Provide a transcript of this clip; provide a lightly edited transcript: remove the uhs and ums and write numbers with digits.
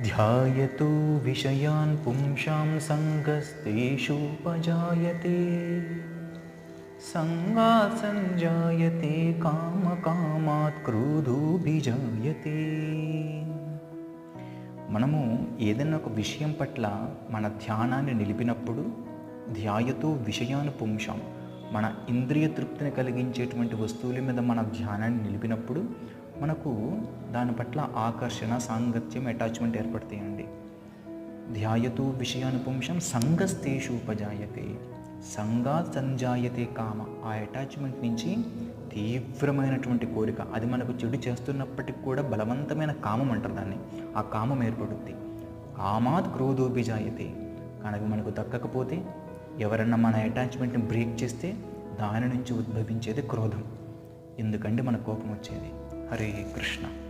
ధ్యాయతో విషయాన్ పుంసాం సంగస్తేషూపజాయతే సంగాత్ సంజాయతే కామకామాత్ క్రోధోభిజాయతే. మనము ఏదైనా ఒక విషయం పట్ల మన ధ్యానాన్ని నిలిపినప్పుడు ధ్యాయతో విషయాన్ని పుంసాం, మన ఇంద్రియ తృప్తిని కలిగించేటువంటి వస్తువుల మీద మన ధ్యానాన్ని నిలిపినప్పుడు మనకు దాని పట్ల ఆకర్షణ, సాంగత్యం, అటాచ్మెంట్ ఏర్పడతాయండి. ధ్యాయతో విషయాన్ని పుంసాం సంగస్తేషూపజాయతే సంగాత్ సంజాయతే కామ. ఆ అటాచ్మెంట్ నుంచి తీవ్రమైనటువంటి కోరిక, అది మనకు చెడు చేస్తున్నప్పటికి కూడా బలవంతమైన కామం అంటారు దాన్ని, ఆ కామం ఏర్పడుద్ది. కామాత్ క్రోధోభిజాయతే. కానీ అవి మనకు దక్కకపోతే, ఎవరన్నా మన అటాచ్మెంట్ని బ్రేక్ చేస్తే దాని నుంచి ఉద్భవించేది క్రోధం. ఎందుకంటే మన కోపం వచ్చేది. హరే కృష్ణ.